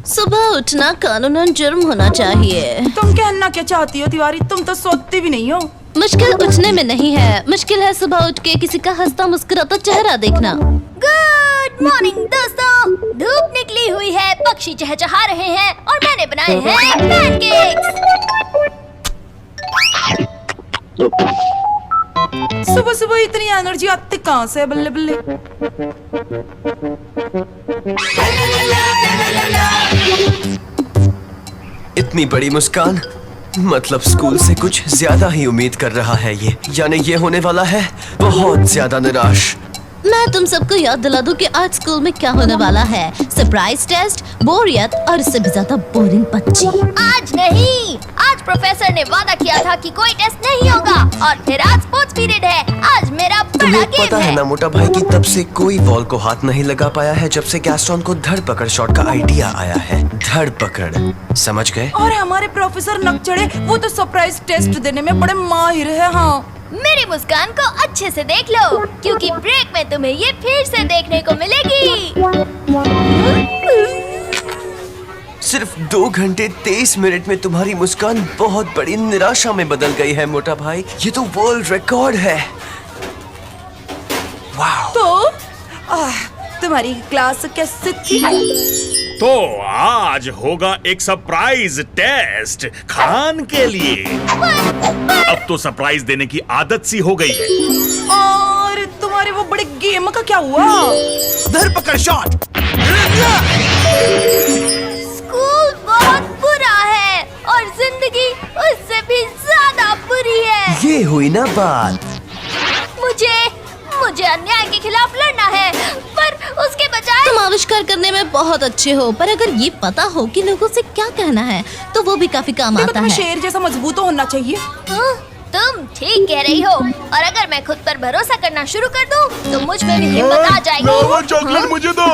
सुबह उठना कानूनन जुर्म होना चाहिए। तुम कहना क्या चाहती हो तिवारी? तुम तो सोती भी नहीं हो। मुश्किल उठने में नहीं है, मुश्किल है सुबह उठ के किसी का हंसता मुस्कुराता चेहरा देखना। गुड मॉर्निंग दोस्तों, धूप निकली हुई है, पक्षी चहचहा रहे हैं और मैंने बनाए हैं पैनकेक्स। सुबह सुबह इतनी एनर्जी आती कहाँ से? बल्ले बल्ले। इतनी बड़ी मुस्कान, मतलब स्कूल से कुछ ज्यादा ही उम्मीद कर रहा है ये, यानी ये होने वाला है बहुत ज्यादा निराश। मैं तुम सबको याद दिला दूं कि आज स्कूल में क्या होने वाला है। सरप्राइज टेस्ट, बोरियत और इससे भी ज्यादा बोरिंग बच्ची। आज नहीं, आज प्रोफेसर ने वादा किया था कि कोई टेस्ट नहीं होगा और फिर आज स्पोर्ट्स पीरियड है। आज मेरा बड़ा तुम्हें गेम पता है ना मोटा भाई कि तब से कोई बॉल को हाथ नहीं लगा पाया है जब से गैस्ट्रॉन को धरपकड़ शॉट का आइडिया आया है। धरपकड़, समझ गए? और हमारे प्रोफेसर नकचड़े, वो तो सरप्राइज टेस्ट देने में बड़े माहिर है। हाँ, मेरी मुस्कान को अच्छे से देख लो, क्योंकि ब्रेक में तुम्हें ये फिर से देखने को मिलेगी। सिर्फ 2 घंटे 23 मिनट में तुम्हारी मुस्कान बहुत बड़ी निराशा में बदल गई है मोटा भाई। ये तो वर्ल्ड रिकॉर्ड है। वाह। तो तुम्हारी क्लास कैसे थी? तो आज होगा एक सरप्राइज टेस्ट खान के लिए। अब तो सरप्राइज देने की आदत सी हो गई है। और तुम्हारे वो बड़े गेम का क्या हुआ? धरपकड़ शॉट। स्कूल बहुत बुरा है और जिंदगी उससे भी ज्यादा बुरी है। ये हुई ना बात। मुझे अन्याय के खिलाफ लड़ना है, पर उसके बजाय तुम आविष्कार करने में बहुत अच्छे हो, पर अगर ये पता हो कि लोगों से क्या कहना है तो वो भी काफी काम आता है। शेर जैसा मजबूत होना चाहिए। तुम ठीक कह रही हो, और अगर मैं खुद पर भरोसा करना शुरू कर दूं, तो मुझ में भी हिम्मत आ जाएगी। वो चॉकलेट मुझे दो।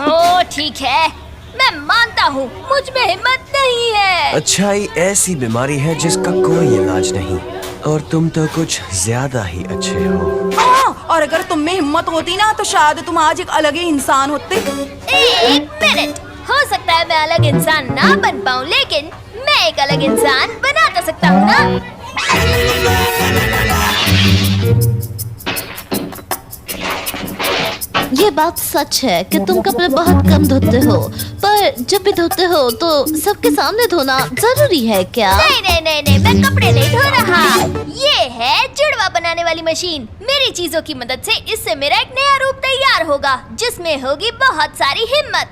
ओ ठीक है, मैं मानता हूँ मुझ में हिम्मत नहीं है। अच्छाई ऐसी बीमारी है जिसका कोई इलाज नहीं, और तुम तो कुछ ज्यादा ही अच्छे हो। और अगर तुम में हिम्मत होती ना तो शायद तुम आज एक अलग ही इंसान होते। एक मिनट, हो सकता है मैं अलग इंसान ना बन पाऊँ, लेकिन मैं एक अलग इंसान बना तो सकता हूँ ना। ये बात सच है कि तुम कपड़े बहुत कम धोते हो, पर जब भी धोते हो तो सबके सामने धोना जरूरी है क्या? नहीं, मैं कपड़े नहीं धो रहा। ये है जुड़वा बनाने वाली मशीन। मेरी चीजों की मदद से इससे मेरा एक नया रूप तैयार होगा, जिसमें होगी बहुत सारी हिम्मत।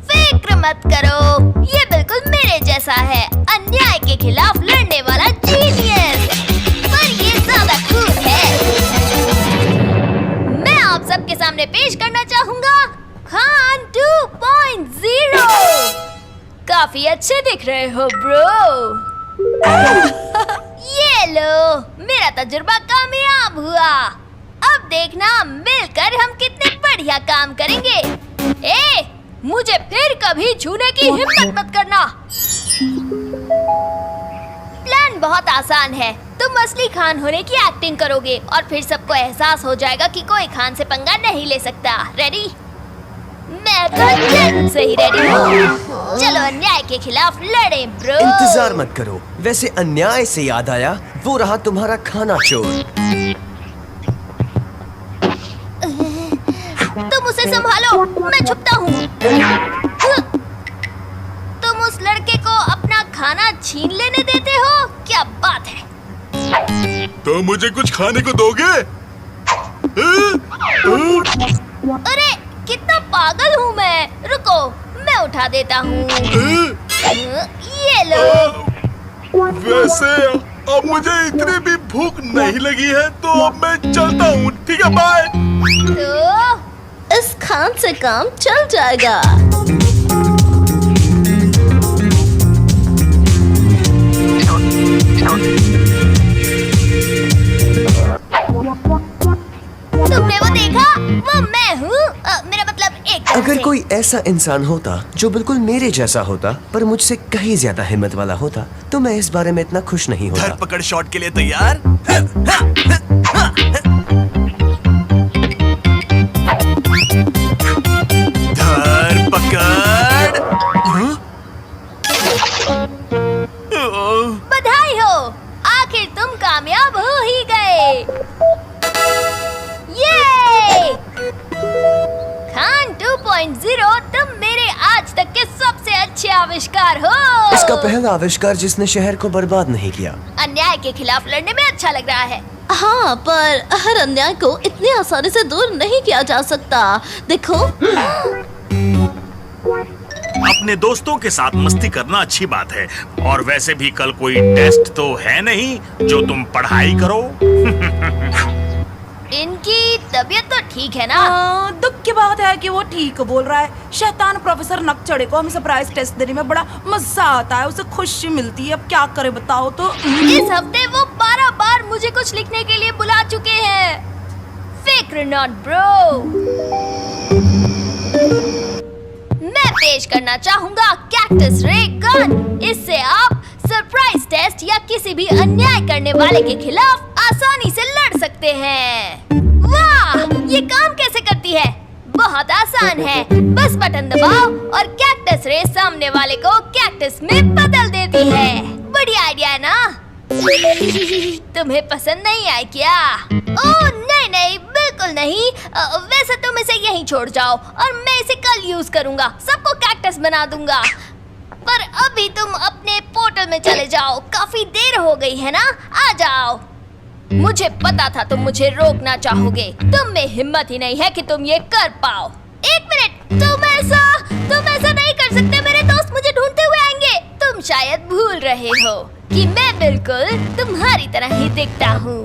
फिक्र मत करो, ये बिल्कुल मेरे जैसा है, अन्याय के खिलाफ लड़ने वाला जीनियस। पर ये ज्यादा कूल है। मैं आप सबके सामने पेश करना चाहूंगा खान 2.0। काफी अच्छे दिख रहे हो ब्रो। ये लो, मेरा तजुर्बा कामयाब हुआ। अब देखना मिलकर हम कितने बढ़िया काम करेंगे। मुझे फिर कभी छूने की हिम्मत मत करना। प्लान बहुत आसान है, तुम असली खान होने की एक्टिंग करोगे और फिर सबको एहसास हो जाएगा कि कोई खान से पंगा नहीं ले सकता। रेडी? मैं तो जल्द से ही रेडी हूँ। चलो अन्याय के खिलाफ लड़े ब्रो। इंतजार मत करो। वैसे अन्याय से याद आया, वो रहा तुम्हारा खाना चोर। तुम उसे संभालो, मैं छुपता हूँ। तुम उस लड़के को अपना खाना छीन लेने देते हो? क्या बात है। तो मुझे कुछ खाने को दोगे? अरे कितना पागल हूँ मैं। रुको, मैं उठा देता हूँ। ये लो। वैसे अब मुझे इतनी भी भूख नहीं लगी है, तो अब मैं चलता हूँ। ठीक है, बाय। तो इस खान से काम चल जाएगा। तुमने वो देखा? वो मैं हूँ। मेरा मतलब एक अगर से। कोई ऐसा इंसान होता जो बिल्कुल मेरे जैसा होता पर मुझसे कहीं ज्यादा हिम्मत वाला होता तो मैं इस बारे में इतना खुश नहीं होता। धरपकड़ शॉट के लिए तैयार? धरपकड़। बधाई हो, आखिर तुम कामयाब हो ही गए। ये खान 2.0, तुम मेरे आज तक के सबसे अच्छे आविष्कार हो। इसका पहला आविष्कार जिसने शहर को बर्बाद नहीं किया। अन्याय के खिलाफ लड़ने में अच्छा लग रहा है। हाँ, पर हर अन्याय को इतनी आसानी से दूर नहीं किया जा सकता। देखो, अपने दोस्तों के साथ मस्ती करना अच्छी बात है, और वैसे भी कल कोई टेस्ट तो है नहीं जो तुम पढ़ाई करो। इनकी तबीयत तो ठीक है ना? दुख की बात है कि वो ठीक बोल रहा है। शैतान प्रोफेसर नकचड़े को हमें सरप्राइज टेस्ट देने में बड़ा मजा आता है, उसे खुशी मिलती है। अब क्या करे बताओ तो। इस हफ्ते वो 12 बार मुझे कुछ लिखने के लिए बुला चुके हैं। फिक्र नॉट ब्रो। मैं पेश करना चाहूंगा कैक्टस रे गन। इससे आप सरप्राइज टेस्ट या किसी भी अन्याय करने वाले के खिलाफ आसानी से लड़ सकते हैं। वाह, ये काम कैसे करती है? बहुत आसान है। बस बटन दबाओ और कैक्टस रे सामने वाले को कैक्टस में बदल देती है। बढ़िया आइडिया है ना? तुम्हें पसंद नहीं आई क्या? ओह नहीं नहीं, बिल्कुल नहीं। वैसे तुम इसे यहीं छोड़ जाओ और मैं इसे कल यूज करूंगा। सबको कैक्टस बना दूंगा। पर अभी तुम अपने पोर्टल में चले जाओ, काफी देर हो गई है ना? आ जाओ। मुझे पता था तुम मुझे रोकना चाहोगे। तुम में हिम्मत ही नहीं है कि तुम ये कर पाओ। एक मिनट, तुम ऐसा नहीं कर सकते। मेरे दोस्त मुझे ढूंढते हुए आएंगे। तुम शायद भूल रहे हो कि मैं बिल्कुल तुम्हारी तरह ही दिखता हूँ।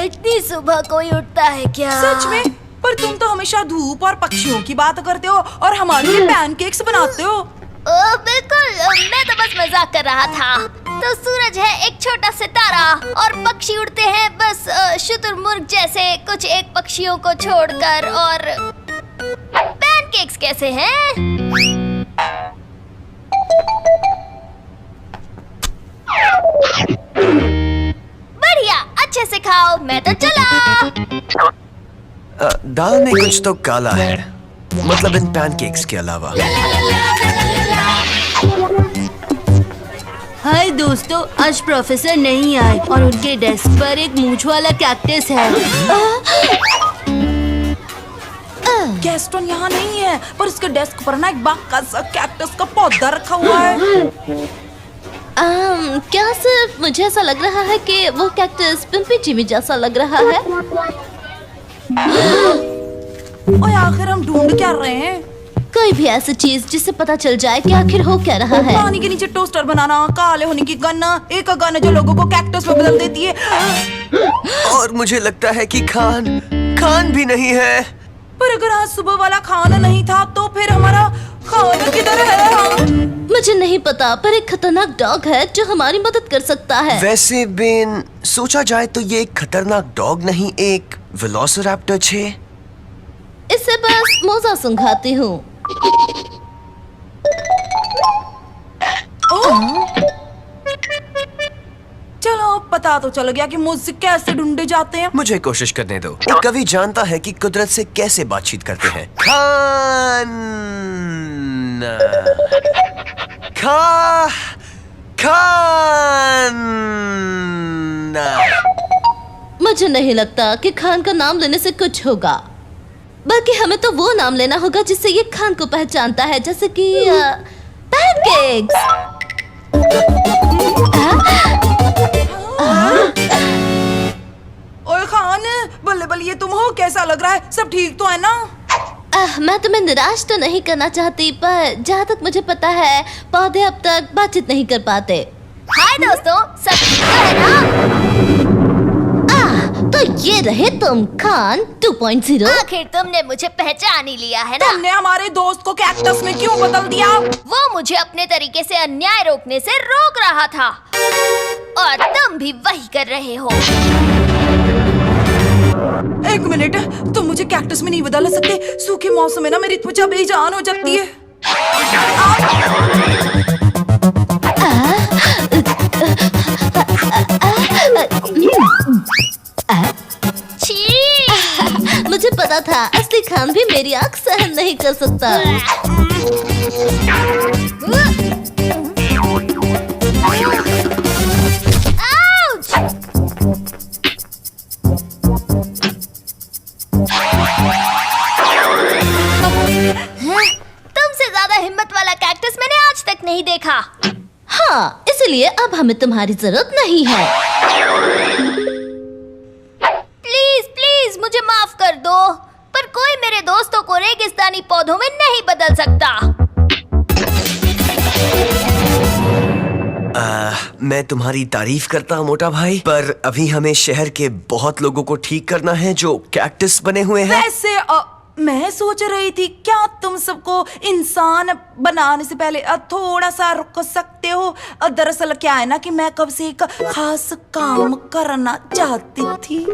इतनी सुबह कोई उठता है क्या? सच में? पर तुम तो हमेशा धूप और पक्षियों की बात करते हो और हमारे लिए पैनकेक्स बनाते हो। बिल्कुल, मैं तो बस मजाक कर रहा था। तो सूरज है एक छोटा सितारा और पक्षी उड़ते हैं बस शुतुरमुर्ग जैसे कुछ एक पक्षियों को छोड़कर। और पैनकेक्स कैसे हैं? बढ़िया, अच्छे से खाओ। मैं तो चला। दाल में कुछ तो काला है, मतलब इन पैनकेक्स के अलावा। हाय दोस्तों, आज प्रोफेसर नहीं आए और उनके डेस्क पर एक मूंछ वाला कैक्टस है। गैस्टन यहाँ नहीं है, पर उसके डेस्क पर ना एक बाका सा कैक्टस का पौधा रखा हुआ है। क्या सिर्फ मुझे ऐसा लग रहा है कि वो कैक्टस पिंपी जिमी जैसा लग रहा है? और आखिर हम ढूंढ क्या रहे हैं? कोई भी ऐसी चीज जिससे पता चल जाए कि आखिर हो क्या रहा है। पानी के नीचे टोस्टर बनाना, काले होने की गन, एक गन जो लोगों को कैक्टस में बदल देती है। और मुझे लगता है कि खान भी नहीं है। पर अगर आज सुबह वाला खाना नहीं था तो फिर हमारा खाना किधर है? मुझे नहीं पता, पर एक खतरनाक डॉग है जो हमारी मदद कर सकता है। वैसे बेन, सोचा जाए तो ये एक खतरनाक डॉग नहीं, एक वेलोसिरैप्टर है। इससे बस मोजा सुंघाती हूँ। चलो पता तो चल गया कि मुझसे कैसे ढूंढे जाते हैं। मुझे कोशिश करने दो। कवि जानता है कि कुदरत से कैसे बातचीत करते हैं। खान मुझे नहीं लगता कि खान का नाम लेने से कुछ होगा, बल्कि हमें तो वो नाम लेना होगा जिससे ये खान को पहचानता है, जैसे कि पैनकेक्स। ओए खान, बल्ले बल्ले ये तुम हो, कैसा लग रहा है? सब ठीक तो है ना? मैं तुम्हें निराश तो नहीं करना चाहती, पर जहाँ तक मुझे पता है पौधे अब तक बातचीत नहीं कर पाते। हाय दोस्तों, सब ठीक तो है ना? तो ये रहे तुम, खान 2.0। आखिर तुमने मुझे पहचान ही लिया है ना? तुमने हमारे दोस्त को कैक्टस में क्यों बदल दिया? वो मुझे अपने तरीके से अन्याय रोकने से रोक रहा था, और तुम भी वही कर रहे हो। एक मिनट, तुम मुझे कैक्टस में नहीं बदल सकते। सूखे मौसम में ना मेरी त्वचा बेजान हो जाती है। छी! मुझे पता था असली खान भी मेरी आँख सहन नहीं कर सकता। आउच! तुमसे ज्यादा हिम्मत वाला कैक्टस मैंने आज तक नहीं देखा। हाँ, इसलिए अब हमें तुम्हारी जरूरत नहीं है। प्लीज प्लीज मुझे माफ कर दो, पर कोई मेरे दोस्तों को रेगिस्तानी पौधों में नहीं बदल सकता। मैं तुम्हारी तारीफ करता हूँ मोटा भाई, पर अभी हमें शहर के बहुत लोगों को ठीक करना है जो कैक्टस बने हुए हैं। वैसे मैं सोच रही थी, क्या तुम सबको इंसान बनाने से पहले थोड़ा सा रुक सकते हो? दरअसल क्या है ना कि मैं कब से एक खास काम करना चाहती थी।